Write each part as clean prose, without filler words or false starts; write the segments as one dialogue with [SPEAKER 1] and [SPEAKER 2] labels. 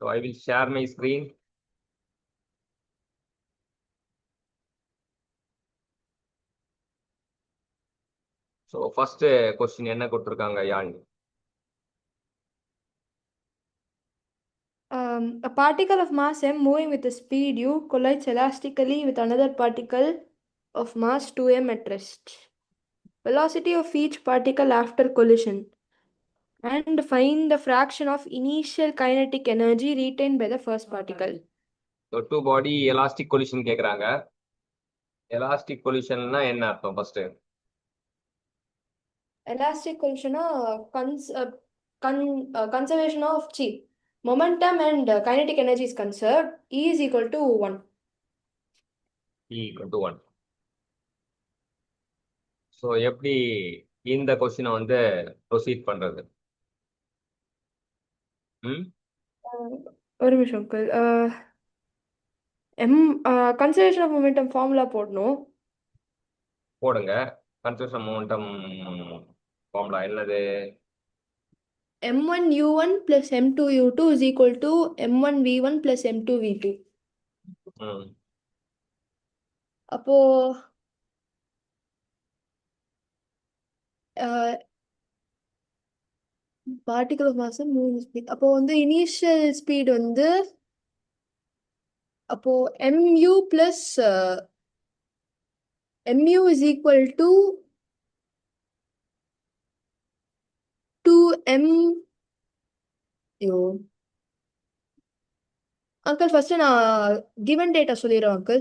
[SPEAKER 1] So I will share my screen. So first question என்ன கொடுத்திருக்காங்க யான்?
[SPEAKER 2] A particle of mass m moving with a speed u collides elastically with another particle of mass 2m at rest. Velocity of each particle after collision, and find the fraction of initial kinetic energy retained by the first particle.
[SPEAKER 1] So two body elastic collision கேக்குறாங்க. Elastic collisionனா என்ன அர்த்தம் first?
[SPEAKER 2] Elastic collision conservation of chi. Momentum and kinetic energy is conserved. E is equal to 1.
[SPEAKER 1] E equal to 1. So எப்படி இந்த கொஸ்டினை வந்து proceed பண்றது?
[SPEAKER 2] ஒரு நிமிஷம் கன்சர்வேஷன் ஆஃப் மொமெண்டம் ஃபார்முலா போடணும்.
[SPEAKER 1] போடுங்க. கன்சர்வேஷன் மொமெண்டம் ஃபார்முலா என்னது?
[SPEAKER 2] m1 u1 plus m2 u2 is equal to m1 v1 plus m2 v2. அப்போ பார்ட்டிகல் ஆஃப் மாஸ் மூணு ஸ்பீட். அப்போ வந்து இனிஷியல் ஸ்பீட் வந்து அப்போ mu plus mu is equal to 2m. Uncle first நான் given data சொல்லிடுறேன் uncle.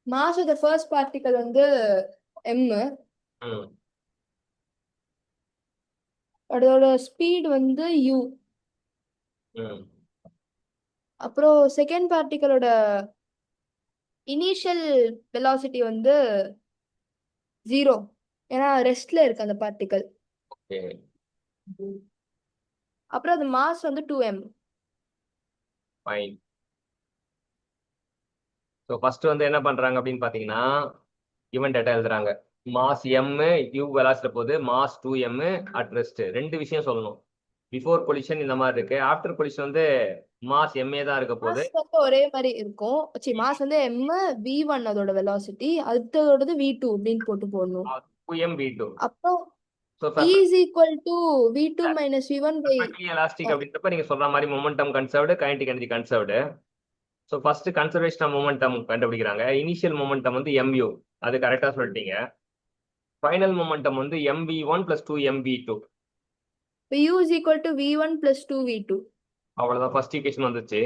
[SPEAKER 2] Mass of the first particle வந்து m, அதோட ஸ்பீட் வந்து u. அப்புறம் செகண்ட் பார்ட்டிகளோட இனிஷியல் வெலாசிட்டி வந்து 0, ஏன்னா ரெஸ்ட்ல இருக்கு அந்த பார்ட்டிகல். அப்புறம் அது மாஸ் வந்து 2m.
[SPEAKER 1] ஃபைன். ஸோ ஃபர்ஸ்ட் வந்து என்ன பண்றாங்க அப்படின்னு பாத்தீங்கன்னா கிவன் டேட்டா எழுதுறாங்க. மாஸ் m u வெலாசிட்டி போகுது, மாஸ் 2m அட் ரெஸ்ட். ரெண்டு விஷயம் சொல்லணும். பிஃபோர் கொலிஷன் இந்த மாதிரி இருக்கு, ஆஃப்டர் கொலிஷன் வந்து மாஸ் ma தான் இருக்க போகுது.
[SPEAKER 2] ஒரே மாதிரி இருக்கும். மாஸ் வந்து m v1 அதோட வெலாசிட்டி, அடுத்ததோடது v2 அப்படின்னு போட்டு போடணும்.
[SPEAKER 1] 2m v2.
[SPEAKER 2] அப்போ E is equal to v2 minus v1 by
[SPEAKER 1] elastic அப்படின்றப்ப நீங்க சொல்ற மாதிரி momentum conserved, kinetic energy conserved. So first conservation of momentum கண்டுபிடிக்கிறாங்க. இனிஷியல் மொமெண்டம் வந்து mu, அது கரெக்டா சொல்லிட்டீங்க. ஃபைனல் மொமெண்டம் வந்து mv1 plus 2mv2.
[SPEAKER 2] u is equal to v1 plus 2v2.
[SPEAKER 1] அவ்வளவுதான், ஃபர்ஸ்ட் ஈக்குவேஷன் வந்துச்சு.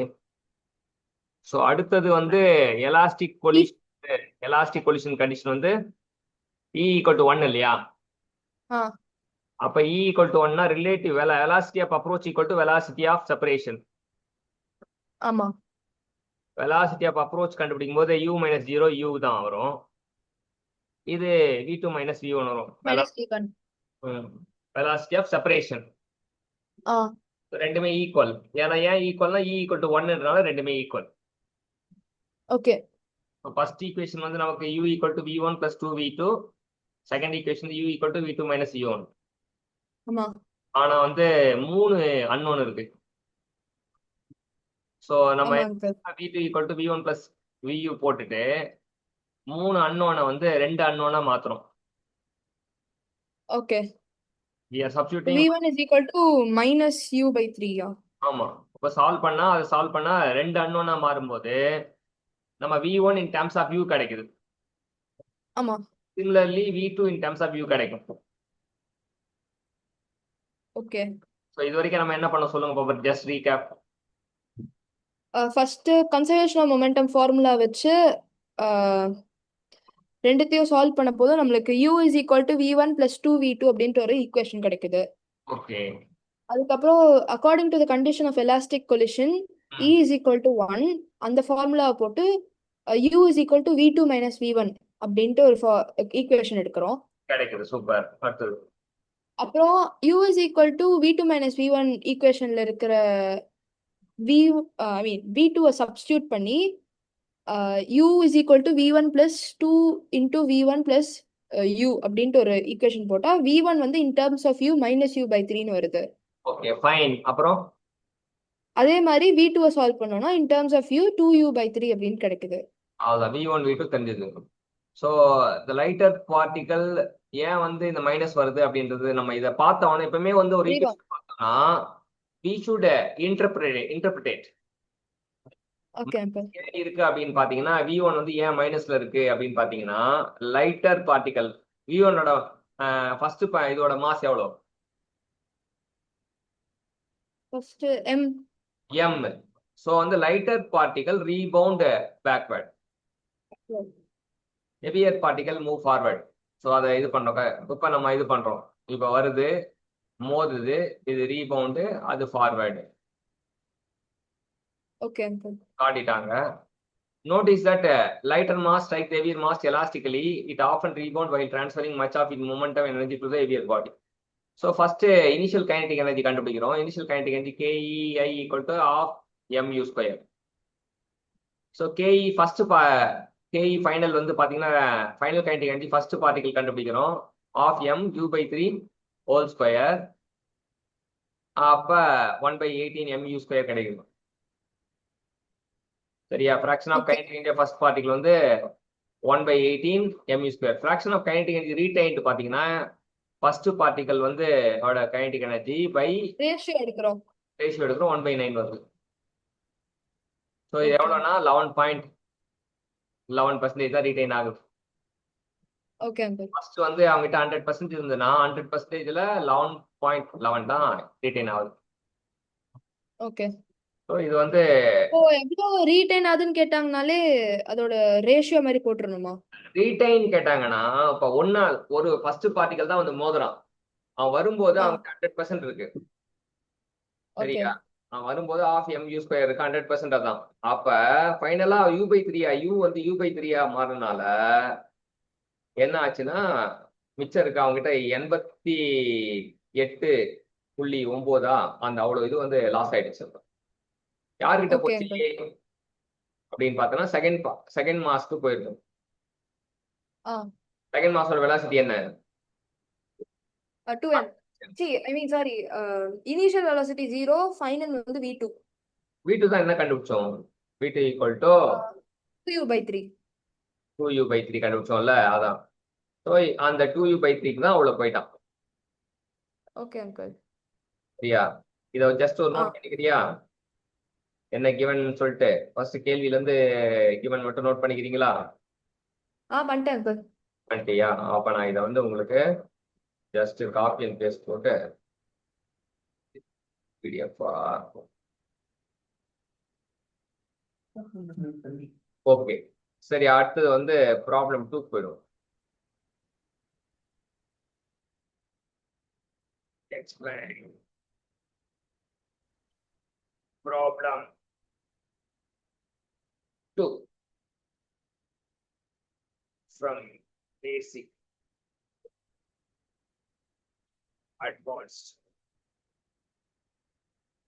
[SPEAKER 1] ஸோ அடுத்தது வந்து எலாஸ்டிக் கொலிஷன் கண்டிஷன் வந்து E equal to 1 இல்லையா? அப்ப E equal to 1னா relative velocity of approach equal to velocity of separation.
[SPEAKER 2] ஆமா.
[SPEAKER 1] Velocity of approach கண்டுபிடிக்கும் போது u minus 0 u தான் வரும். இது v2 minus v1 வரும். வெலாசிட்டி ஆஃப் செப்பரேஷன் ரெண்டுமே ஈக்குவல். ஏன்னா ஏன் ஈக்குவல்னா E equal to 1ன்றனால ரெண்டுமே ஈக்குவல்.
[SPEAKER 2] ஓகே.
[SPEAKER 1] ஃபர்ஸ்ட் ஈக்குவேஷன் வந்து நமக்கு u equal to v1 plus 2v2. Second equation u equal to v2 minus v1.
[SPEAKER 2] ஆமா.
[SPEAKER 1] ஆனா வந்து 3 அன்னோன் இருக்கு. சோ நம்ம v2 equal to v1 plus vu போட்டுட்டு 3 அன்னோனை வந்து 2 அன்னோனா மாத்துறோம்.
[SPEAKER 2] Okay.
[SPEAKER 1] we are substituting
[SPEAKER 2] v1 is equal to minus u by 3.
[SPEAKER 1] ஆமா. இப்ப solve பண்ணா 2 அன்னோனா மாறும்போது நம்ம v1 in terms of u கிடைக்குது.
[SPEAKER 2] ஆமா.
[SPEAKER 1] similarly v2 in terms of u கிடைக்கும்.
[SPEAKER 2] ஓகே.
[SPEAKER 1] சோ இது வரைக்கும் நம்ம என்ன பண்ண சொல்லுங்க பாப்பா, just recap.
[SPEAKER 2] First conservation of momentum formula வச்சு ரெண்டுத்தையும் சால்வ் பண்ண போது நம்மளுக்கு u is equal to v1 plus 2v2 அப்படின்ற ஒரு ஈக்குவேஷன் கிடைக்குது.
[SPEAKER 1] ஓகே.
[SPEAKER 2] அதுக்கப்புறம் according to the condition of elastic collision E is equal to 1, அந்த ஃபார்முலாவை போட்டு u is equal to v2 minus v1 அப்படின்ட்டு ஒரு ஈக்குவேஷன் எடுக்கிறோம்.
[SPEAKER 1] கிடைக்குது. சூப்பர். அடுத்தது
[SPEAKER 2] அப்புறம் u is equal to v2 minus v1 ஈக்குவேஷன்ல இருக்கிற v2 சப்ஸ்டியூட் பண்ணி u is equal to v1 plus 2 into v1 plus u அப்படின்ட்டு ஒரு ஈக்குவேஷன் போட்டா v1 வந்து in terms of u minus u by 3 வருது.
[SPEAKER 1] Okay fine. அப்புறம்
[SPEAKER 2] அதே மாதிரி V2 சால்வ் பண்ணோம்னா in terms of u 2u/3 அப்படின்னு கிடைக்குது.
[SPEAKER 1] அவ்வளோதான் V1 V2 தெரிஞ்சது. ஸோ இந்த லைட்டர் பார்ட்டிகல் ஏன் வந்து இந்த மைனஸ் வருது அப்படின்றது நம்ம இதை பார்த்தோம். எப்பவுமே வந்து ஒரு ஈக்குவேஷன் பார்த்தோம்னா we should interpret
[SPEAKER 2] okay uncle.
[SPEAKER 1] ஏன் இருக்கு அப்படின்னு பாத்தீங்கன்னா V1 வந்து ஏன் மைனஸ்ல இருக்கு அப்படின்னு பாத்தீங்கன்னா லைட்டர் பார்ட்டிகல் V1ஓட ஃபர்ஸ்ட் இதோட மாஸ் எவ்வளோ?
[SPEAKER 2] First m.
[SPEAKER 1] m. ஸோ வந்து lighter particle rebound backward, heavier particle move forward. So அதை இது பண்றோம். இப்போ நம்ம இது பண்றோம், இப்போ வருது மோதுது, இது ரீபவுண்டு, அது ஃபார்வர்டு.
[SPEAKER 2] Okay uncle.
[SPEAKER 1] காட்டிட்டாங்க. Notice that lighter mass strikes heavier mass elastically. It often rebound while transferring much of its momentum and energy to the heavier body. So first initial kinetic energy கண்டுபிடிக்கிறோம். Initial kinetic energy KEI equal to half mu square. So KE first KE final வந்து பாத்தீங்கன்னா final kinetic energy first particle கண்டுபிடிக்கிறோம் half m u/3 whole square. அப்ப 1/18 mu square கிடைக்கும். சரியா? fraction of kinetic energy first particle வந்து 1/18 mu square. fraction of kinetic energy retained பாத்தீங்கன்னா first particle வந்து அதோட kinetic energy by
[SPEAKER 2] ரேஷியோ எடுக்கிறோம்
[SPEAKER 1] 1/9 வருது. ஸோ இது எவ்வளோனா 11.11% தான் ரீடைன் ஆகுது.
[SPEAKER 2] Okay uncle.
[SPEAKER 1] ஃபர்ஸ்ட் வந்து அவங்ககிட்ட 100% இருந்ததுன்னா 100%ல 11.11 தான் ரீடைன் ஆகுது.
[SPEAKER 2] ஓகே.
[SPEAKER 1] ஸோ இது வந்து
[SPEAKER 2] எவ்வளோ ரீடைன் ஆகுதுன்னு கேட்டாங்கனாலே அதோட ரேஷியோ மாதிரி போட்டுருணுமா?
[SPEAKER 1] ரீடைன் கேட்டாங்கன்னா இப்போ ஒரு ஃபர்ஸ்ட் பார்ட்டிகல் தான் வந்து மோதுறான், அவன் வரும்போது அவனுக்கு 100% இருக்கு. சரியா? அவன் வரும்போது half mu square இருக்கு, 100% அதான். அப்ப ஃபைனலா u/3 u வந்து u/3 மாறினால என்ன ஆச்சுன்னா மிச்சம் இருக்கு அவங்க கிட்ட 88.9 அந்த அவ்வளவு இது வந்து லாஸ் ஆயிடுச்சு. யார்கிட்ட போச்சு அப்படின்னு பார்த்தோம்னா செகண்ட் மாஸ்க்கு போயிருக்கும். செகண்ட் மாஸோட வெலாசிட்டி என்ன?
[SPEAKER 2] 2m. Sorry, initial velocity 0, final வந்து v2.
[SPEAKER 1] v2 தான் என்ன கண்டுபிடிச்சோம்? v2 equal to
[SPEAKER 2] 2u/3.
[SPEAKER 1] 2u/3 கண்டுபிடிச்சோம்ல, அதான். ஸோ அந்த 2u/3க்கு தான் அவ்வளவு போயிட்டான்.
[SPEAKER 2] Okay uncle.
[SPEAKER 1] சரியா? இதை ஜஸ்ட் ஒரு நோட் பண்ணிக்கிறியா என்ன கிவன் சொல்லிட்டு? ஃபர்ஸ்ட் கேள்வியில இருந்து கிவன் மட்டும் நோட் பண்ணிக்கிறீங்களா?
[SPEAKER 2] பண்ணிட்டேன் அங்கிள்.
[SPEAKER 1] பண்ணிட்டியா? அப்ப நான் இதை வந்து உங்களுக்கு ஜஸ்ட் காப்பி அண்ட் பேஸ்ட் போட்டு பிடிஎஃப். ஓகே சரி, அடுத்தது வந்து ப்ராப்ளம் 2 போயிடும். Explain problem 2 from basic advanced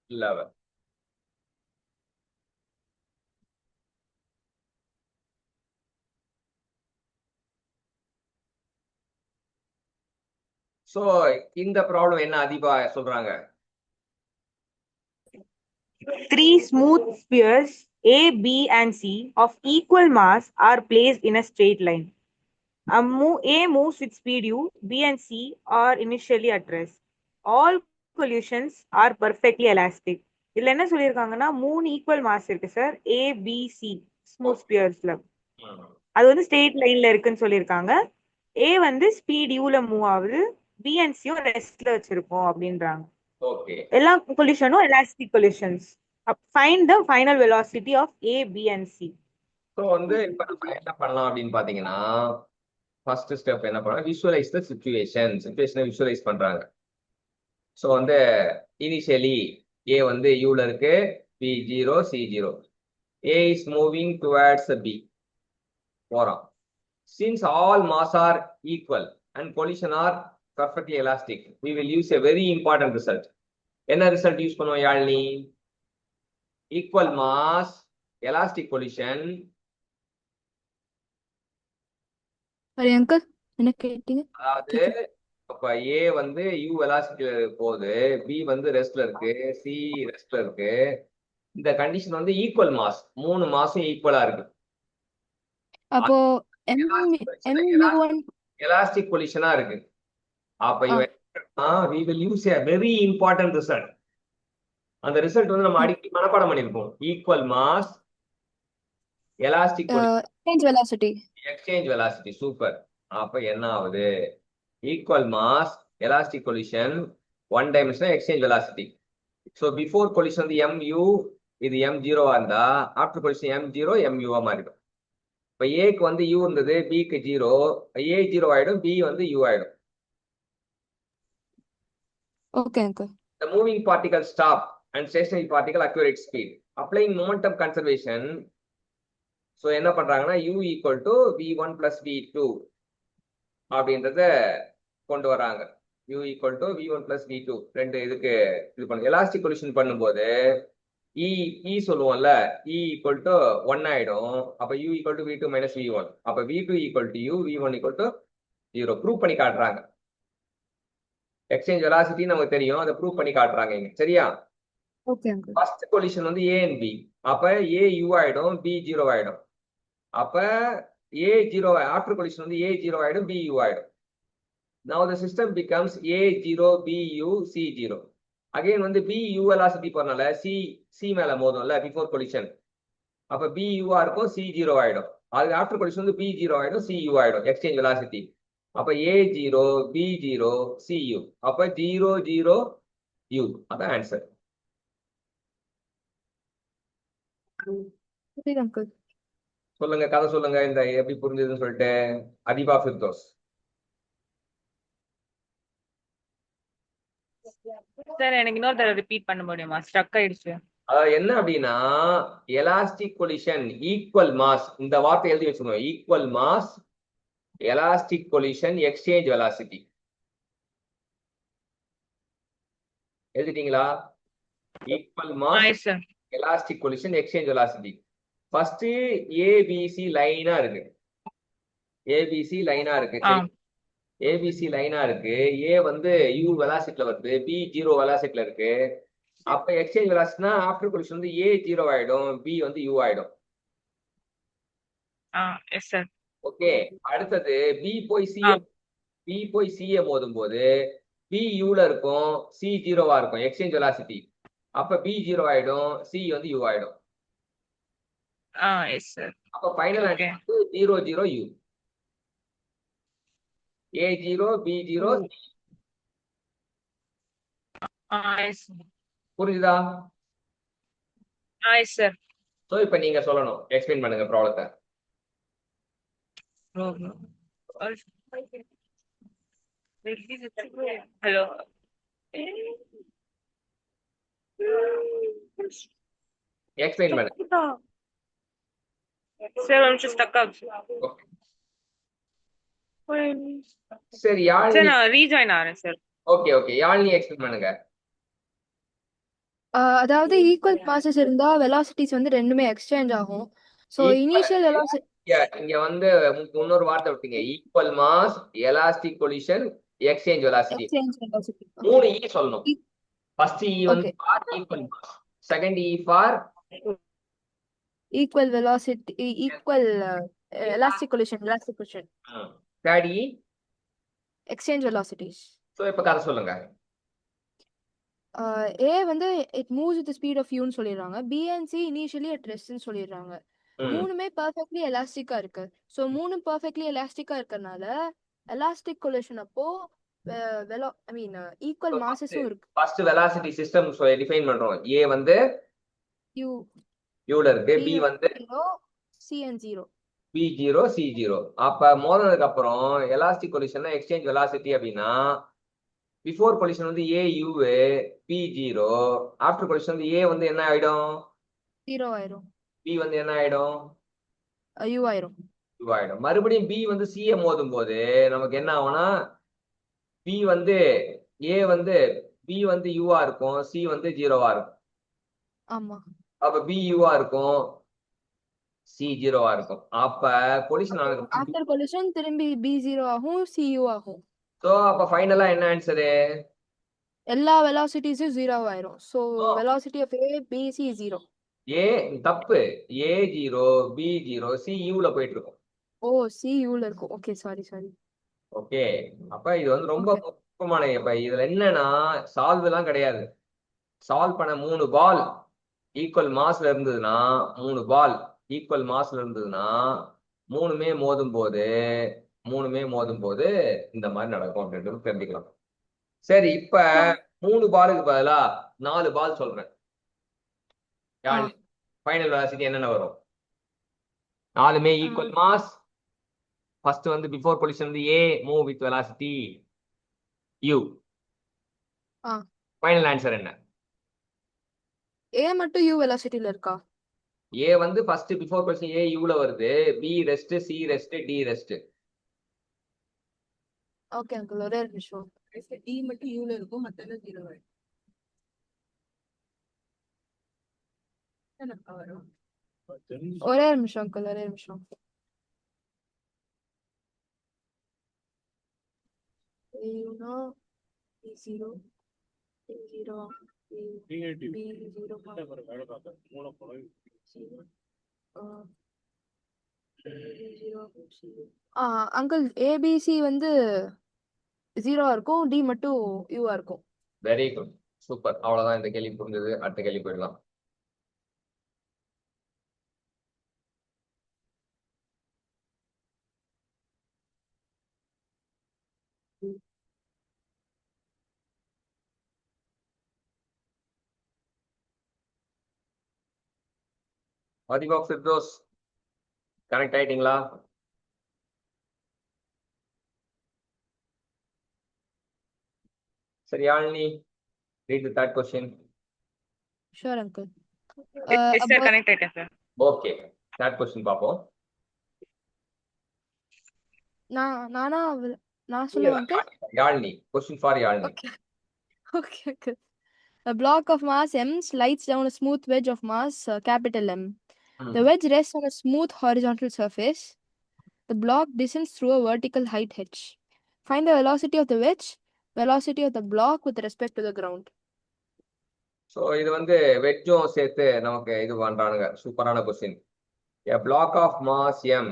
[SPEAKER 1] level. So இந்த ப்ராப்ளம் என்ன அதிபா சொல்றாங்க?
[SPEAKER 3] 3 smooth spheres A, B, and C of equal mass are placed in a straight line. A moves with speed u, B and C are initially at rest. All collisions are perfectly elastic. இதுல என்ன சொல்லியிருக்காங்கன்னா 3 equal mass இருக்கு sir, A, B, C smooth ஸ்பியர்ஸ்ல. அது வந்து straight லைன்ல இருக்குன்னு சொல்லியிருக்காங்க. A வந்து ஸ்பீட் யூல மூவ் ஆகுது, B and C ரெஸ்ட்ல வச்சிருக்கோம் அப்படின்றாங்க.
[SPEAKER 1] ஓகே,
[SPEAKER 3] எல்லா collisionம் elastic collisions. Find the final velocity of A, B and C.
[SPEAKER 1] So வந்து இப்போ நம்ம என்ன பண்ணலாம் அப்படின்னு பார்த்தீங்கன்னா ஃபர்ஸ்ட் ஸ்டெப் என்ன பண்ணலாம், விஷுவலைஸ் த சுச்சுவேஷனை விஷுவலைஸ் பண்றாங்க. ஸோ வந்து இனிஷியலி ஏ வந்து யூல இருக்கு, B0 C0. A is moving towards B போறான். Since all mass are equal and collision are perfectly elastic, we will use a very important result. என்ன ரிசல்ட் யூஸ் பண்ணுவோம் Yazhini? Equal mass elastic collision.
[SPEAKER 2] Uncle என்ன கேட்டீங்க?
[SPEAKER 1] அதாவது அப்ப ஏ வந்து you வெலாசிட்டியில போகுது, B வந்து ரெஸ்ட்ல இருக்கு, சி ரெஸ்ட்ல இருக்கு. இந்த கண்டிஷன் வந்து ஈக்குவல் மாஸ், 3 மாஸும் ஈக்குவலா இருக்கு.
[SPEAKER 2] அப்போ mu1
[SPEAKER 1] எலாஸ்டிக் கொலிஷனா இருக்கு. அப்ப இவன் we will use a very important result. அந்த ரிசல்ட் வந்து நம்ம அடிக்கடி மனப்பாடம் பண்ணிருப்போம். Equal mass elastic
[SPEAKER 2] exchange velocity.
[SPEAKER 1] Exchange velocity. Super. அப்ப என்ன ஆகுது? Equal mass elastic collision 1 dimensional exchange velocity. So before collision வந்து mu, இது m0 இருந்தா ஆஃப்டர் கொலிஷன் m0 mu மாறிடும். இப்ப ஏக்கு வந்து u இருந்தது, பிக்கு 0, a 0 ஆயிடும், b வந்து u ஆயிடும்.
[SPEAKER 2] Okay, uncle.
[SPEAKER 1] The moving particle stop and stationary particle accelerate speed. Applying momentum conservation. So என்ன பண்றாங்கன்னா u equal to v1 plus v2 அப்படின்றத கொண்டு வராங்க. u equal to v1 plus v2 ரெண்டு இதுக்கு இது பண்ணுங்க. எலாஸ்டிக் கொலிஷன் பண்ணும்போது e சொல்லுவோம்ல, e equal to 1 ஆயிடும். அப்ப u equal to v2 minus v1. அப்ப v2 equal to u, v1 equal to 0. Prove பண்ணி காட்டுறாங்க. எக்ஸ்சேஞ்ச் வெலாசிட்டி நமக்கு தெரியும், அதை ப்ரூவ் பண்ணி காட்டுறாங்க இங்க. சரியா?
[SPEAKER 2] Okay, uncle.
[SPEAKER 1] ஃபர்ஸ்ட் கொலிஷன் வந்து a and b. அப்ப a u ஆயிடும், b 0 ஆயிடும். அப்ப a 0 ஆஃப்டர் கொலிஷன் வந்து a 0 ஆயிடும், b u ஆயிடும். Now the system becomes a 0 b u c 0. Again வந்து b u வெலாசிட்டி போறனால c மேல மோதும்ல பிஃபோர் கொலிஷன். அப்ப b u ஆ இருக்கும், c 0 ஆயிடும். அது ஆஃப்டர் கொலிஷன் வந்து b 0 ஆயிடும், c u ஆயிடும். Exchange velocity. அப்ப a 0 b 0 c u. அப்ப 0 0 u. அதான் ஆன்சர்.
[SPEAKER 2] Okay, uncle.
[SPEAKER 1] சொல்லுங்க, கதை சொல்லுங்க, இந்த எப்படி புரிஞ்சதுன்னு சொல்லிட்டு. அதிபா ஃபிர்தோஸ்.
[SPEAKER 3] சார் எனக்கு இன்னொரு தடவை ரிப்பீட் பண்ண முடியுமா? ஸ்ட்ரக் ஆயிடுச்சு.
[SPEAKER 1] என்ன அப்படின்னா எலாஸ்டிக் கொலிஷன் ஈக்குவல் மாஸ், இந்த வார்த்தை எழுதி வச்சுக்கணும். Equal mass elastic collision exchange velocity. எழுதிட்டீங்களா? Equal mass elastic collision exchange velocity. First ABC லைனா இருக்கு. ஏபிசி லைனா இருக்கு. ஏபிசி லைனா இருக்கு. ஏ வந்து யூ வெலாசிட்டில வருது, பி 0 வெலாசிட்டில இருக்கு. அப்ப எக்ஸ்சேஞ்ச் வெலாசிட்டினா ஆஃப்டர் கொலிஷன் வந்து ஏ 0 ஆயிடும், பி வந்து யூ ஆயிடும்.
[SPEAKER 3] Yes sir.
[SPEAKER 1] ஓகே. அடுத்தது பி போய் சிஏ மோதும் போது பி யூல இருக்கும், சி 0வா இருக்கும் எக்ஸ்சேஞ்ச் வெலாசிட்டி. அப்ப பி 0 ஆயிடும், சி வந்து யூ ஆயிடும்.
[SPEAKER 3] Yes sir.
[SPEAKER 1] அப்ப ஃபைனல் ஆன்சர் வந்து 0 0 u. a 0 b 0 புரியுதா?
[SPEAKER 3] Yes sir.
[SPEAKER 1] சோ இப்ப நீங்க சொல்லணும், எக்ஸ்பிளைன் பண்ணுங்க ப்ராப்ளத்தை.
[SPEAKER 3] ஹலோ.
[SPEAKER 1] எக்ஸ்பிளைன் பண்ணுங்க
[SPEAKER 3] சார். ஒரு நிமிஷம் ஸ்டக் ஆகுது.
[SPEAKER 1] சரி,
[SPEAKER 3] சார் நான் ரீஜாயின் ஆறேன் sir.
[SPEAKER 1] Okay okay, Yazhini explain பண்ணுங்க.
[SPEAKER 2] அதாவது ஈக்குவல் மாசஸ் இருந்தா வெலாசிட்டிஸ் வந்து ரெண்டுமே எக்ஸ்சேஞ்ச் ஆகும். சோ இனிஷியல் வெலாசிட்டி
[SPEAKER 1] இங்க வந்து இன்னொரு வார்த்தை விட்டீங்க. Equal mass elastic collision exchange velocity. 3 E சொல்லணும். ஃபர்ஸ்ட் E வந்து for equal mass, second E for
[SPEAKER 2] equal velocity, equal elastic collision,
[SPEAKER 1] third E
[SPEAKER 2] exchange velocities.
[SPEAKER 1] So இப்ப கதை சொல்லுங்க.
[SPEAKER 2] A வந்து it moves with the speed of u ன்னு சொல்லிடுறாங்க. B and C initially at rest ன்னு சொல்லிடுறாங்க. மூணுமே perfectly elastic-ஆ இருக்கு. சோ மூணு perfectly elastic-ஆ இருக்கறனால elastic collision அப்போ equal masses-உம் இருக்கு.
[SPEAKER 1] ஃபர்ஸ்ட் velocity system டிஃபைன் பண்றோம். A வந்து
[SPEAKER 2] u
[SPEAKER 1] ல இருக்கு, B வந்து
[SPEAKER 2] 0, C and 0.
[SPEAKER 1] B 0 C 0. அப்ப மோதினதுக்கு அப்புறம் எலாஸ்டிக் கொலிஷன்ல எக்ஸ்சேஞ்ச் வெலாசிட்டி அப்படின்னா பிஃபோர் கொலிஷன் வந்து A U, B 0. After collision வந்து A வந்து என்ன ஆயிடும்?
[SPEAKER 2] 0 ஆயிடும்.
[SPEAKER 1] B வந்து என்ன ஆயிடும்?
[SPEAKER 2] U ஆயிடும்.
[SPEAKER 1] U ஆயிடும். மறுபடியும் B வந்து C ய மோதும் போது நமக்கு என்ன ஆகும்னா B வந்து A வந்து B வந்து U ஆ இருக்கும், C வந்து 0வா இருக்கும்.
[SPEAKER 2] ஆமா.
[SPEAKER 1] அப்ப B U ஆ இருக்கும், C 0வா இருக்கும். அப்ப கொலிஷன்
[SPEAKER 2] ஆஃப்டர் கொலிஷன் திரும்பி B 0 ஆகும், C U ஆகும்.
[SPEAKER 1] சோ அப்ப ஃபைனலா என்ன ஆன்சர்?
[SPEAKER 2] எல்லா வெலாசிட்டிஸும் 0 ஆயிரும். So velocity of A B C 0.
[SPEAKER 1] ஏ தப்பு, A0 B0 C U போயிட்டு இருக்கும்.
[SPEAKER 2] ஓ சி யூல இருக்கும். Okay sorry.
[SPEAKER 1] ஓகே, அப்ப இது வந்து ரொம்ப
[SPEAKER 2] ஓகே
[SPEAKER 1] முக்கியமான. இப்ப இதுல என்னன்னா சால்வ் எல்லாம் கிடையாது. சால்வ் பண்ண 3 பால் ஈக்குவல் மாஸ்ல இருந்ததுன்னா 3 பால் ஈக்குவல் மாஸ்ல இருந்ததுன்னா மூணுமே மோதும் போது இந்த மாதிரி நடக்கும் அப்படின்றது தெரிஞ்சுக்கலாம். சரி, இப்ப 3 பாலுக்கு பதிலா 4 பால் சொல்றேன். ஃபைனல் வெலாசிட்டி என்னென்ன வரும்? 4மே ஈக்குவல் மாஸ். ஃபர்ஸ்ட் வந்து பிஃபோர் கொலிஷன் வந்து A move with velocity U. Final answer என்ன?
[SPEAKER 2] ஏ மட்டும் யூ வெலாசிட்டில இருக்கா?
[SPEAKER 1] A வந்து first before collision A U வருது, B rest, C rest, D rest.
[SPEAKER 2] Okay uncle, ஒரே நிமிஷம்.
[SPEAKER 4] டி மட்டும் யூல இருக்கும், மத்தெல்லாம் 0 ஆயிடும். வரும்.
[SPEAKER 2] ஒரே நிமிஷம் அங்கிள், ஒரே நிமிஷம். A0 B0 A0 B0 uncle ABC வந்து 0 இருக்கும், டி மட்டும் யூவா இருக்கும்.
[SPEAKER 1] Very good, super. அவ்வளவுதான், இந்த கேள்வி புரிஞ்சது. அடுத்த கேள்வி போயிடலாம். ஆதிபாக் ஃபிர்தோஸ், கனெக்ட் ஆயிட்டீங்களா? சரி, Yazhini, read the third question.
[SPEAKER 2] Sure uncle.
[SPEAKER 3] Yes, sir, connect ஆயிட்டேன் sir.
[SPEAKER 1] Okay, third question பாப்போம்.
[SPEAKER 2] நான் சொல்லுவேன் uncle.
[SPEAKER 1] Yazhini, question for Yazhini.
[SPEAKER 2] Okay uncle. A block of mass m slides down a smooth wedge of mass capital M. The wedge rests on a smooth horizontal surface. The block descends through a vertical height h. Find the velocity of the wedge, velocity of the block with respect to the ground.
[SPEAKER 1] So இது வந்து வெட்ஜும் சேர்த்து நமக்கு இது பண்றானுங்க. சூப்பரான question. A block of mass m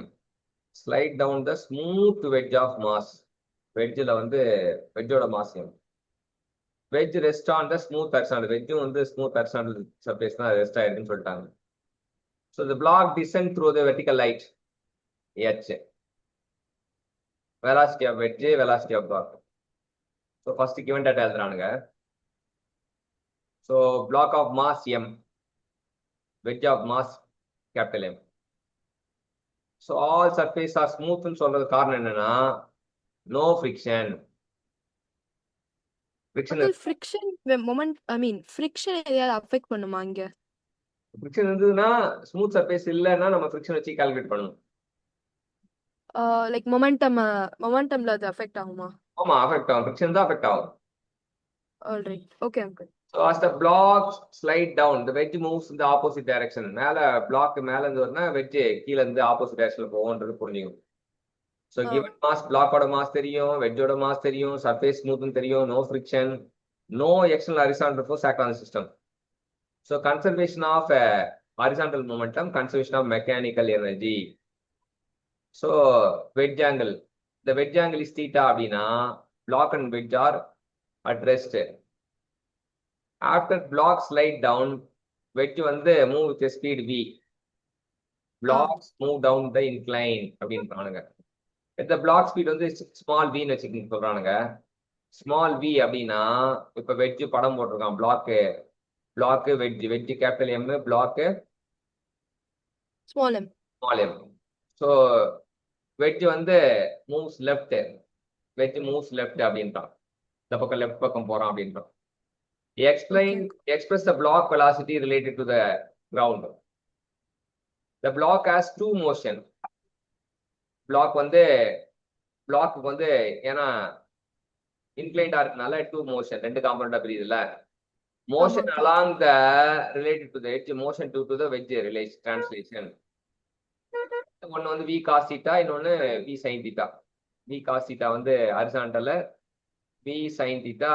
[SPEAKER 1] slide down the smooth wedge of mass. வெட்ஜ்ல வந்து வெட்ஜோட mass m. Wedge rest on the smooth horizontal. வெட்ஜும் வந்து ஸ்மூத் ஹாரிசாண்டல் சர்ஃபேஸ் தான் ரெஸ்ட் ஆயிருக்குன்னு சொல்லிட்டாங்க. So the block descend through the vertical height h. Velocity of wedge, velocity of block. So first given data எழுதுறானுங்க. So block of mass m, wedge of mass capital M. So all surface are smooth ன்னு சொல்றது காரணம் என்னன்னா no friction.
[SPEAKER 2] Friction moment, I mean friction எதையாவது affect பண்ணுமா இங்க?
[SPEAKER 1] Friction இருந்ததுன்னா smooth surface இல்லைன்னா நம்ம ஃபிரிக்ஷன் வச்சு கால்குலேட் பண்ணணும்.
[SPEAKER 2] லைக் மொமெண்டம்ல அது அஃபெக்ட் ஆகுமா?
[SPEAKER 1] ஆமா, அஃபெக்ட் ஆகும். ஃபிரிக்ஷன் தான் அஃபெக்ட் ஆகும்.
[SPEAKER 2] Alright, okay uncle.
[SPEAKER 1] So as the block slide down, the wedge moves in the opposite direction. மேல பிளாக் மேல இருந்து வரனா வெட்ஜ் கீழ இருந்து ஆப்போசிட் டைரக்ஷன்ல போகும்ன்றது புரிஞ்சுக்கும். So given mass, block-ஓட மாஸ் தெரியும், வெட்ஜோட மாஸ் தெரியும், surface smooth தெரியும், no friction, no external horizontal force act on the system. So conservation of horizontal momentum, conservation of mechanical energy. So wedge angle, the wedge angle is theta அப்படின்னா block and wedge are at rest. After block slide down, wedge வந்து move with a speed v. Blocks move down the incline அப்படின்றானுங்க. இந்த block speed வந்து small வின்னு வச்சுக்கிங்க சொல்றானுங்க. Small V அப்படின்னா இப்ப வெட்ஜ் படம் போட்டிருக்கான். பிளாக்கு வெட்ஜ் கேபிட்டல் எம், பிளாக்கு
[SPEAKER 2] ஸ்மால் எம்.
[SPEAKER 1] ஸோ வெட்ஜ் வந்து moves left, wedge moves left அப்படின்றான். இந்த பக்கம் லெஃப்ட் பக்கம் போறான் அப்படின்றான். Express the block velocity related to the ground. The block has two motion. Block வந்து ஏன்னா இன்க்ளைண்டா இருக்கனால டூ மோஷன், ரெண்டு காம்பனண்டா பிரியுதுல. Motion along the related to the edge, motion to the wedge relation translation. ஒன்னு வந்து வி காஸ் தீட்டா, இன்னொன்னு V sine theta. V cos theta வந்து horizontal, V sine theta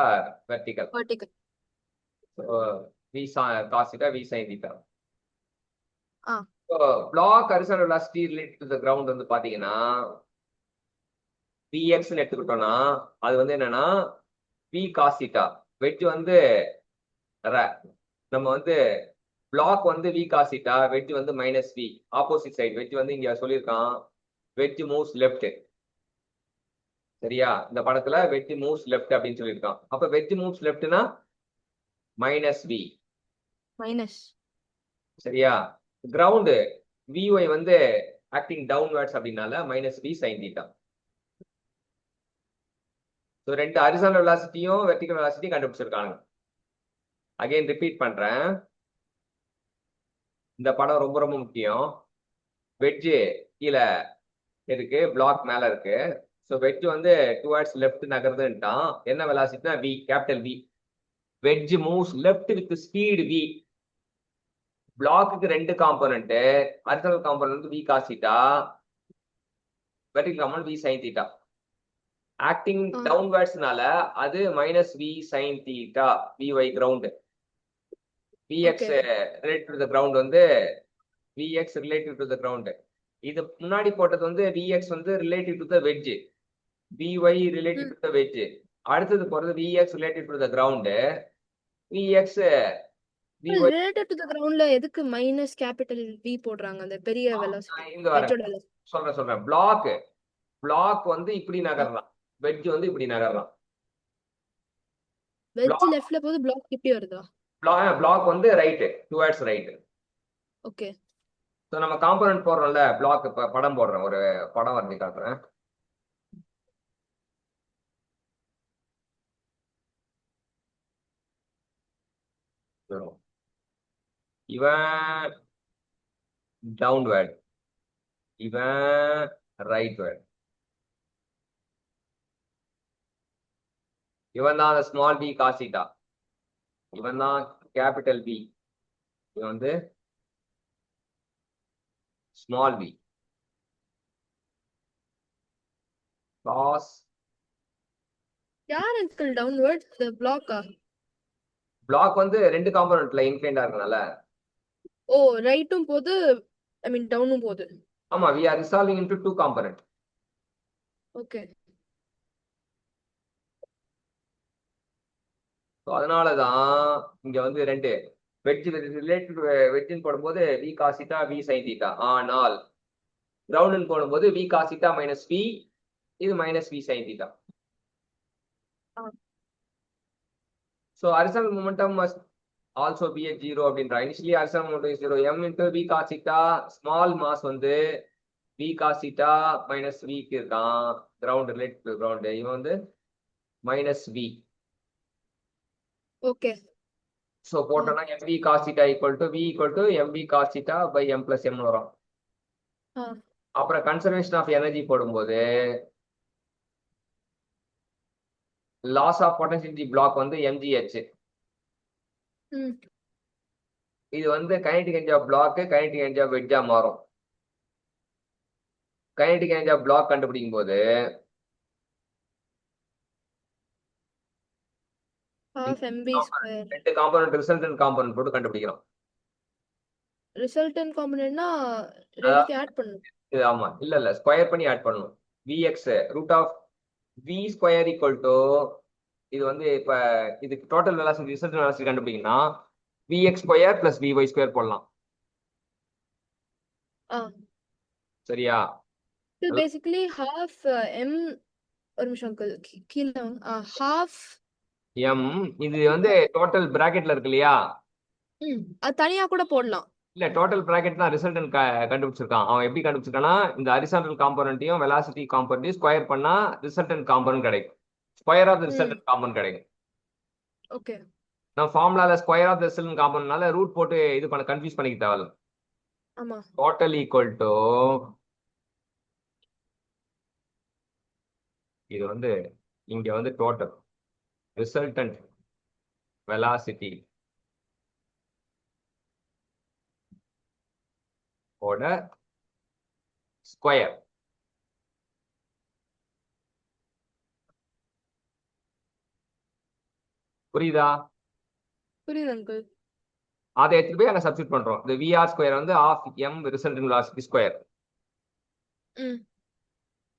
[SPEAKER 1] vertical. V cos theta, V sine theta.
[SPEAKER 2] ஆ
[SPEAKER 1] block horizontal velocity related to the ground வந்து பாத்தீங்கன்னா Vx எடுத்துக்கிட்டோம்னா அது வந்து என்னன்னா V cos theta. வெட் வந்து நம்ம வந்து பிளாக் வந்து V cos theta, வெட் வந்து மைனஸ் V. ஆப்போசிட் சைடு வெட் வந்து இங்க சொல்லியிருக்கான் வெட் மூவ்ஸ் லெஃப்ட். சரியா, இந்த படத்துல வெட் மூவ்ஸ் லெஃப்ட் அப்படின்னு சொல்லியிருக்கான். அப்ப வெட் மூவ்ஸ் லெஃப்ட்னா மைனஸ் V.
[SPEAKER 2] மைனஸ்.
[SPEAKER 1] சரியா, கிரவுண்ட் Vy வந்து ஆக்டிங் டவுன்வர்ட்ஸ் அப்படின்னால minus V sin theta. So ரெண்டு ஹரிசாண்டல் வெலாசிட்டியும் வெர்டிகல் வெலாசிட்டியும் கண்டுபிடிச்சிருக்காங்க. அகைன் ரிப்பீட் பண்றேன், இந்த படம் ரொம்ப ரொம்ப முக்கியம். வெட்ஜ் கீழே இருக்கு, பிளாக் மேல இருக்கு. ஸோ வெட்ஜ் வந்து டுவர்ட்ஸ் லெஃப்ட் நகருதுன்ட்டான். என்ன வெலாசிட்டினா V, capital V. Wedge moves left with speed V. பிளாக்குக்கு ரெண்டு component, horizontal component V cos theta, vertical component V sin theta. Acting டவுன்வர்ட்ஸ்னால அது minus V sin theta, Vy ground. Vx related to the ground வந்து Vx relative to the ground. இது முன்னாடி போட்டது வந்து Vx வந்து relative to the wedge, Vy relative to the wedge. அடுத்தது போறது Vx relative to the ground. Vx Vy
[SPEAKER 2] related to the கிரவுண்ட்ல எதுக்கு மைனஸ் கேபிட்டல் V போடுறாங்க அந்த பெரிய வெலாசிட்டி
[SPEAKER 1] இங்க வரேன்,
[SPEAKER 2] வெட்ஜோட வெலாசிட்டி?
[SPEAKER 1] சொல்றேன். பிளாக் வந்து இப்படி நகரலாம், வெட்ஜ் வந்து இப்படி நகரலாம்.
[SPEAKER 2] வெட்ஜ் லெஃப்ட்ல போகுது, பிளாக் இப்படி வருதா?
[SPEAKER 1] பிளாக் வந்து right, towards right.
[SPEAKER 2] Okay.
[SPEAKER 1] So நம்ம காம்போனன்ட் போடுறோம்ல, பிளாக் இப்ப படம் போடுறேன், ஒரு படம் வரைஞ்சி காட்டுறேன். இவன் டவுன்வர்ட், இவன் ரைட்வர்ட். இவன் தான் ஸ்மால் b cos theta, இவன் தான் கேபிட்டல் B, இவன் வந்து ஸ்மால் b cos.
[SPEAKER 2] யார் அங்கிள் டவுன்வர்ட்? தி பிளாக்கா?
[SPEAKER 1] பிளாக் வந்து ரெண்டு காம்போனன்ட்ல இன்க்ளைண்டா இருக்கனால.
[SPEAKER 2] ஓ, ரைட்டும் போது, ஐ மீன் டவுனும் போது.
[SPEAKER 1] ஆமா, we are resolving into two component.
[SPEAKER 2] Okay.
[SPEAKER 1] So அதனால தான் இங்க வந்து ரெண்டு வெட்ஜ் ரிலேட்டட் வெட்ஜின் போடும்போது V cos theta, V sin theta. ஆனால் கிரவுண்ட் போடும்போது V cos theta minus V, இது minus V sin theta. So horizontal momentum must also be at 0 அப்படின்றா. Initially horizontal momentum is 0. M into V cos theta, small mass வந்து V cos theta minus V க்கு இருக்கான், ground related to ground. இவன் வந்து minus V.
[SPEAKER 2] Okay.
[SPEAKER 1] So போட்டோம்னா MV cos theta equal to V equal to MV cos theta by M plus M வரும். அப்புறம் conservation of energy போடும்போது loss of potential block வந்து mgh. இது வந்து kinetic energy of block kinetic energy of வெட்ஜா மாறும். Kinetic energy of block கண்டுபிடிக்கும் போது
[SPEAKER 2] half mv ஸ்கொயர்.
[SPEAKER 1] ரெண்டு காம்போனன்ட் ரிசல்டன்ட் காம்போனன்ட் போட்டு கண்டுபிடிக்கலாம்.
[SPEAKER 2] ரிசல்டன்ட் காம்போனன்ட்னா ரெண்டுத்தையும் ஆட் பண்ணனும்.
[SPEAKER 1] இது ஆமா, இல்ல ஸ்கொயர் பண்ணி ஆட் பண்ணணும். Vx root of V square equal to, இது வந்து இப்ப இதுக்கு டோட்டல் வெலாசிட்டி ரிசல்டன்ட் வெலாசிட்டி கண்டுபிடிக்கணும்னா Vx square plus Vy square போடலாம். சரியா,
[SPEAKER 2] இது பேசிக்கலி half m, ஒரு நிமிஷம் அங்கிள் கீழ half
[SPEAKER 1] M. இது வந்து டோட்டல் பிராக்கெட்ல இருக்கு இல்லையா,
[SPEAKER 2] அது தனியா கூட போடலாம்.
[SPEAKER 1] இல்ல டோட்டல் பிராக்கெட் தான் ரிசல்டன்ட் கண்டுபிடிச்சிருக்கான். அவன் எப்படி கண்டுபிடிச்சிருக்கானா, இந்த ஹரிசாண்டல் காம்போனன்ட்டையும் வெலாசிட்டி காம்போனன்ட்டையும் ஸ்கொயர் பண்ணா ரிசல்டன்ட் காம்போனன்ட் கிடைக்கும், square of the resultant component கிடைக்கும்.
[SPEAKER 2] ஓகே.
[SPEAKER 1] நான் ஃபார்முலால ஸ்கொயர் ஆஃப் தி ரிசல்டன்ட் காம்போனன்ட்னால ரூட் போட்டு இது பண்ண கன்ஃபியூஸ் பண்ணிக்க தேவையில்ல.
[SPEAKER 2] ஆமா.
[SPEAKER 1] டோட்டல் ஈக்குவல் டு, இது வந்து இங்க வந்து டோட்டல் ரிசல்டன்ட் வெலாசிட்டி ஓட ஸ்கொயர். புரியுதா?
[SPEAKER 2] புரியுது அங்கிள்.
[SPEAKER 1] அதை எடுத்துட்டு போய் அங்க சப்ஸ்டிட் பண்றோம். இந்த விஆர் ஸ்கொயர் வந்து of M resultant velocity square.
[SPEAKER 2] Hmm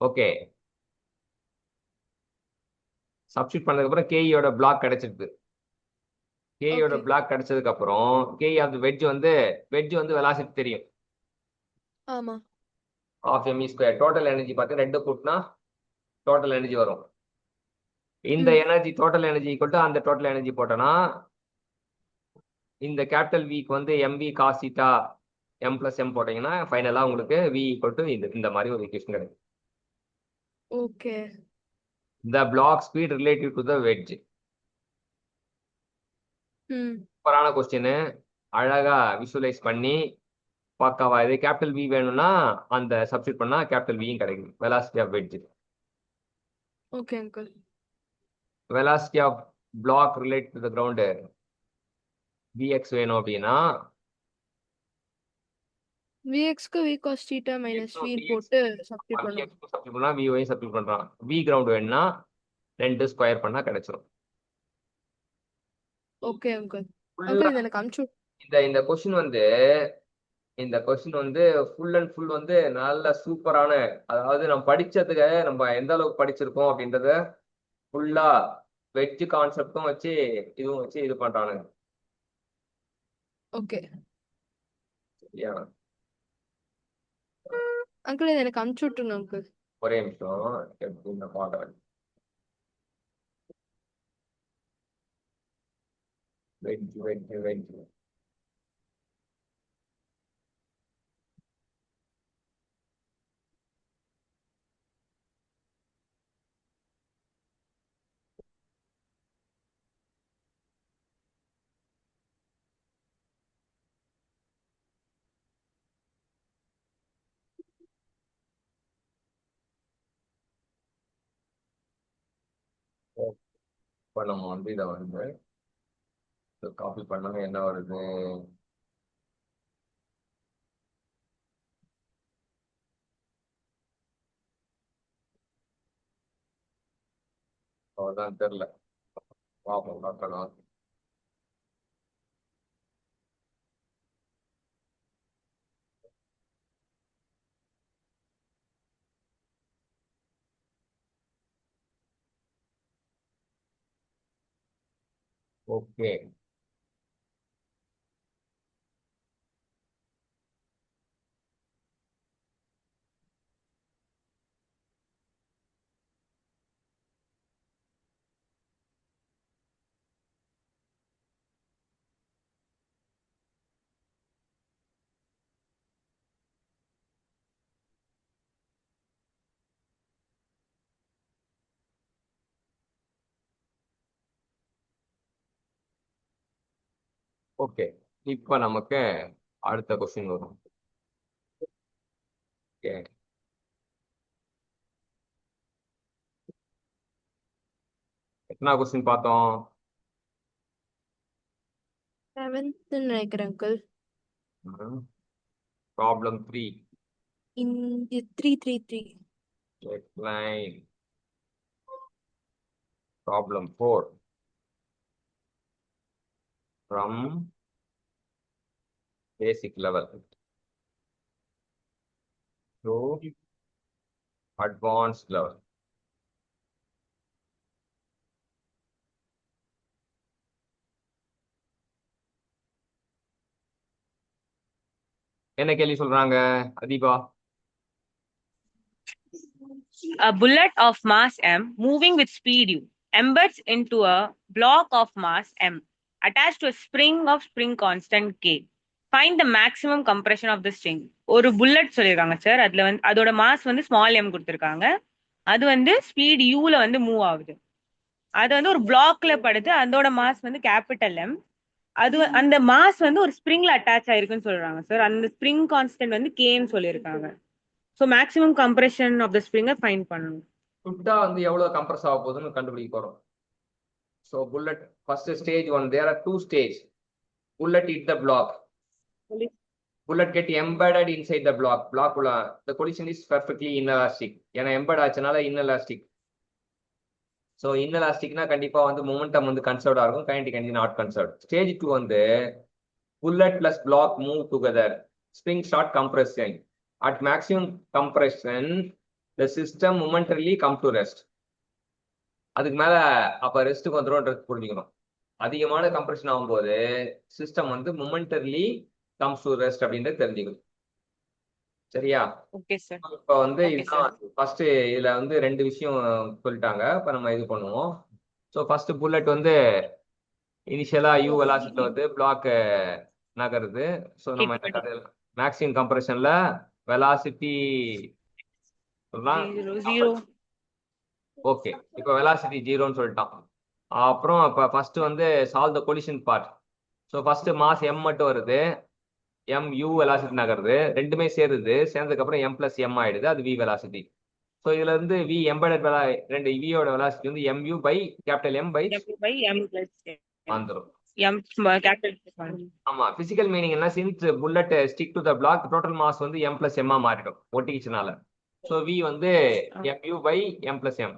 [SPEAKER 1] okay, substitute பண்ணதுக்கு அப்புறம் கேயோட பிளாக் கிடைச்சிருக்கு. கேயோட
[SPEAKER 2] ஓகே
[SPEAKER 1] பிளாக் கிடைச்சதுக்கு அப்புறம் கே ஆஃப் வெட்ஜ் வந்து வெலாசிட்டி தெரியும்.
[SPEAKER 2] ஆமா
[SPEAKER 1] of M square total energy பார்த்து ரெண்டு கூட்டினா டோட்டல் எனர்ஜி வரும். இந்த
[SPEAKER 2] hmm
[SPEAKER 1] energy total energy equal to அந்த டோட்டல் எனர்ஜி போட்டோன்னா இந்த கேபிட்டல் விக்கு வந்து M V cos theta M plus M போட்டீங்கன்னா ஃபைனலா உங்களுக்கு வி ஈக்குவல் டு இந்த மாதிரி ஒரு ஈக்குவேஷன் கிடைக்கும்.
[SPEAKER 2] Okay
[SPEAKER 1] The block speed relative to the wedge.
[SPEAKER 2] ம்
[SPEAKER 1] சூப்பரான கொஸ்டின், அழகா விஷுவலைஸ் பண்ணி பக்காவா. இது கேபிட்டல் வி வேணும்னா அந்த சப்ஸ்டிட் பண்ணா கேபிட்டல் வியும் கிடைக்கும். Velocity of wedge,
[SPEAKER 2] okay uncle.
[SPEAKER 1] Velocity of block relate to the ground Vx வேணும் அப்படின்னா
[SPEAKER 2] விஎக்ஸ்க்கு V cos theta minus V போட்டு சப்ஸ்டிட் பண்ணுவோம்.
[SPEAKER 1] சப்ஸ்டிட் பண்ணா வி ஒய் சப்ஸ்டிட் பண்றான். வி கிரவுண்ட் வேணும்னா 2 ஸ்கொயர் பண்ணா கிடைச்சிரும்.
[SPEAKER 2] Okay uncle.
[SPEAKER 1] ஃபுல்லா
[SPEAKER 2] அங்கிள் இது எனக்கு அனுப்பிச்சு
[SPEAKER 1] இந்த கொஸ்டின் வந்து ஃபுல் அண்ட் ஃபுல் வந்து நல்ல சூப்பரான, அதாவது நம்ம படிச்சதுக்கு நம்ம எந்த அளவுக்கு படிச்சிருக்கோம் அப்படின்றத ஃபுல்லா வெஜ் கான்செப்டும் வச்சு இதுவும் வச்சு இது பண்றானுங்க.
[SPEAKER 2] ஓகே
[SPEAKER 1] சரியா?
[SPEAKER 2] அங்கிள் இது எனக்கு அனுப்பிச்சு விட்டுருங்க அங்கிள்.
[SPEAKER 1] ஒரே நிமிஷம் எப்படின்னு பாக்குறேன். வெஜ் வெஜ் வெஜ் இப்போ நம்ம வந்து இதை வந்து காப்பி பண்ணாங்க என்ன வருது. அவ்வளோதான் தெரியல, பார்ப்போம் பார்க்கலாம். Okay, okay. இப்போ நமக்கு அடுத்த கொஸ்டின் வரும். ஓகே, எத்தனை கொஸ்டின் பார்த்தோம்?
[SPEAKER 2] 7th நினைக்கிறேன் அங்கிள்.
[SPEAKER 1] ப்ராப்ளம் 3
[SPEAKER 2] இந்த 333.
[SPEAKER 1] Line. Problem 4 from basic level to advanced level. என்ன கேள்வி சொல்றாங்க அதீபா?
[SPEAKER 3] A bullet of mass m moving with speed u embeds into a block of mass m attached to a spring constant k. Find the maximum compression of the string. ஒரு bullet சொல்லிருக்காங்க sir. அதுல வந்து அதோட mass வந்து small m கொடுத்திருக்காங்க. அது வந்து speed யூல வந்து மூவ் ஆகுது. அது வந்து ஒரு பிளாக்ல படுது. அதோட மாஸ் வந்து கேபிட்டல் எம். அது அந்த மாஸ் வந்து ஒரு ஸ்ப்ரிங்ல அட்டாச் ஆயிருக்குன்னு சொல்றாங்க சார். அந்த ஸ்ப்ரிங் கான்ஸ்டன்ட் வந்து கேன்னு சொல்லியிருக்காங்க. So maximum compression of the ஸ்ப்ரிங்கை ஃபைண்ட் பண்ணணும்.
[SPEAKER 1] சுட்டா வந்து எவ்வளவு கம்ப்ரஸ் ஆக போகுதுன்னு கண்டுபிடிக்க போறோம். So bullet first stage one, there are 2 stage. Bullet hit the block. Bullet get embedded inside the block. The collision is perfectly inelastic. ஏன்னா எம்பெட் ஆச்சுனால inelastic. ஸோ inelasticனா கண்டிப்பா வந்து மொமெண்டம் வந்து கன்சர்வ்டா இருக்கும், kinetic energy not conserved. Stage 2 வந்து bullet plus block move together. Spring start compression. At maximum compression, the system momentarily come to rest. அதுக்கு மேல அப்ப ரெஸ்ட்டுக்கு வந்துடும் புரிஞ்சுக்கணும். அதிகமான கம்ப்ரெஷன் ஆகும்போது சிஸ்டம் வந்து மொமெண்டர்லி கம்ஸ் டு ரெஸ்ட் அப்படின்றது தெரிஞ்சுக்கணும். சரியா?
[SPEAKER 3] Okay sir.
[SPEAKER 1] இப்ப வந்து
[SPEAKER 3] Okay,
[SPEAKER 1] இதுதான் ஃபர்ஸ்ட் இதுல வந்து ரெண்டு விஷயம் சொல்லிட்டாங்க. இப்ப நம்ம இது பண்ணுவோம். ஸோ ஃபர்ஸ்ட் புல்லட் வந்து இனிஷியலா யூ வெலாசிட்டி வந்து பிளாக் நகருது. ஸோ நம்ம என்ன மேக்ஸிமம் கம்ப்ரெஷன்ல வெலாசிட்டி
[SPEAKER 3] ஜீரோ.
[SPEAKER 1] ஓகே, இப்போ வெலாசிட்டி ஜீரோன்னு சொல்லிட்டான். அப்புறம் இப்போ ஃபர்ஸ்ட் வந்து solve the collision part. So first mass M மட்டும் வருது, எம் யூ வெலாசிட்டி நகருது, ரெண்டுமே சேருது. சேர்ந்ததுக்கு அப்புறம் எம் பிளஸ் எம் ஆயிடுது, அது வி வெலாசிட்டி. ஸோ இதுல இருந்து வி எம்பெடட் ரெண்டு வியோட வெலாசிட்டி வந்து M U by capital M by வந்துடும். ஆமா, பிசிக்கல் மீனிங் என்ன, since bullet stick to the block total mass வந்து எம் பிளஸ் எம்மா மாறிடும் ஒட்டிக்கிச்சுனால. ஸோ வி வந்து M U by M plus M.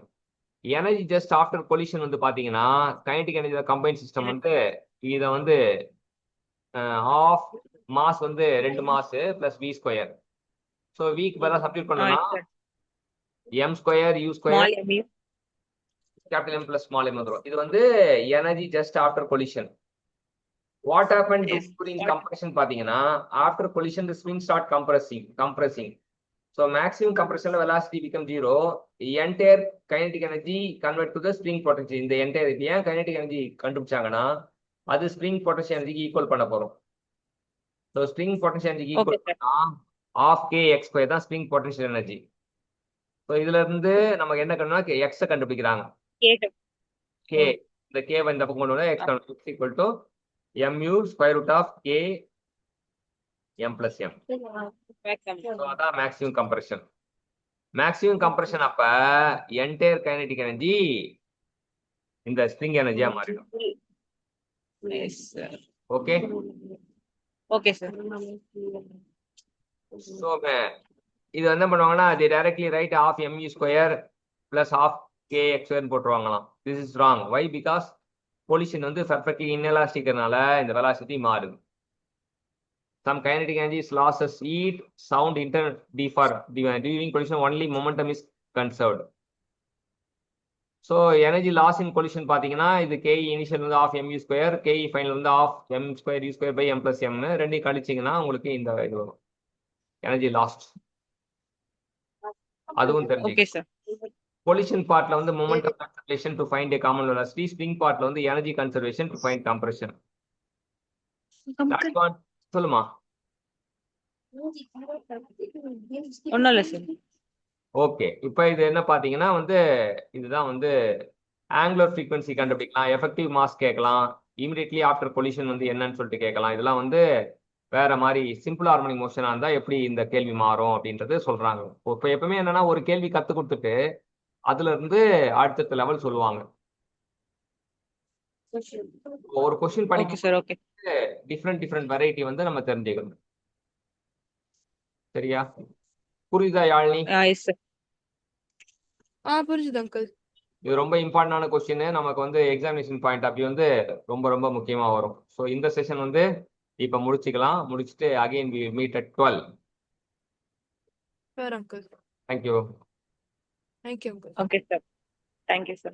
[SPEAKER 1] Energy just after collision வந்து பாத்தீங்கன்னா கைனடிக் எனர்ஜி கம்பைன் சிஸ்டம் வந்து இதை வந்து ஆஃப் மாஸ் வந்து 2 mass plus V square. So விக்கு பதிலாக சப்ஸ்டிட் பண்ணோம்னா M square U square capital M plus small M வந்துடும். இது வந்து energy just after collision. What happen during compression பாத்தீங்கன்னா after collision the spring start compressing. So maximum compression velocity become 0. Entire kinetic energy convert to the spring potential. இந்த entire ஏன் kinetic energy கண்டுபிடிச்சாங்கன்னா அது spring potential energy equal பண்ண போறோம். So spring potential energy equal பண்ணா half kx square தான் spring potential energy. So இதுல இருந்து நமக்கு என்ன கண்டுனா x கண்டுபிடிக்கிறாங்க. k இந்த k இந்த பக்கம் கொண்டு வந்தா x equal to mu square root of k m plus m. So அதான் மேக்ஸிமம் கம்ப்ரெஷன். மேக்ஸிமம் கம்ப்ரெஷன் அப்ப என்டையர் கைனடிக் எனர்ஜி இந்த ஸ்ப்ரிங் எனர்ஜியா மாறிடும். Okay
[SPEAKER 3] okay sir.
[SPEAKER 1] ஸோ இது என்ன பண்ணுவாங்கன்னா they directly write half mu square plus half kx square போட்டுருவாங்களாம். This is wrong. Why? Because collision வந்து perfectly inelasticனால இந்த velocity மாறுது. Some kinetic energy is losses heat, sound, during collision only momentum is conserved. So energy loss in collision பாத்தீங்கன்னா இது k initial வந்து half mu square, k final வந்து half m square u square by m plus m ரெண்டையும் கழிச்சிங்கன்னா உங்களுக்கு இந்த இது வரும் energy last. அதுவும் தெரிஞ்சுக்க. collision partல வந்து momentum conservation to find a common velocity, spring partல வந்து energy conservation to find compression. சொல்லுமா.
[SPEAKER 3] ஒண்ணும் இல்ல சார்.
[SPEAKER 1] ஓகே, இப்போ இது என்ன பாத்தீங்கன்னா வந்து இதுதான் வந்து ஆங்குலர் ஃப்ரீக்வன்சி கண்டுபிடிக்கலாம், எஃபெக்டிவ் மாஸ் கேட்கலாம், இமிடியட்லி ஆஃப்டர் கொலிஷன் வந்து என்னன்னு சொல்லிட்டு கேட்கலாம். இதெல்லாம் வந்து வேற மாதிரி சிம்பிள் ஹார்மோனிக் மோஷனா இருந்தா எப்படி இந்த கேள்வி மாறும் அப்படின்றது சொல்றாங்க. இப்போ எப்பவுமே என்னன்னா ஒரு கேள்வி கத்து கொடுத்துட்டு அதுல இருந்து அடுத்த லெவல் சொல்லுவாங்க. ஒரு கொஸ்டின் படிக்க டிஃப்ரெண்ட் வெரைட்டி வந்து நம்ம தெரிஞ்சுக்கணும். சரியா? புரியுதா யாழினி?
[SPEAKER 2] புரிஞ்சுது அங்கிள்.
[SPEAKER 1] இது ரொம்ப இம்பார்ட்டன்டான கொஸ்டின். நமக்கு வந்து எக்ஸாமினேஷன் பாயிண்ட் ஆஃப் வியூ வந்து ரொம்ப ரொம்ப முக்கியமா வரும். ஸோ இந்த செஷன் வந்து இப்ப முடிச்சுக்கலாம். முடிச்சுட்டு again we meet at 12.
[SPEAKER 2] Sure, uncle.
[SPEAKER 1] Thank you.
[SPEAKER 2] Thank you, uncle.
[SPEAKER 3] Okay, sir. Thank you, sir.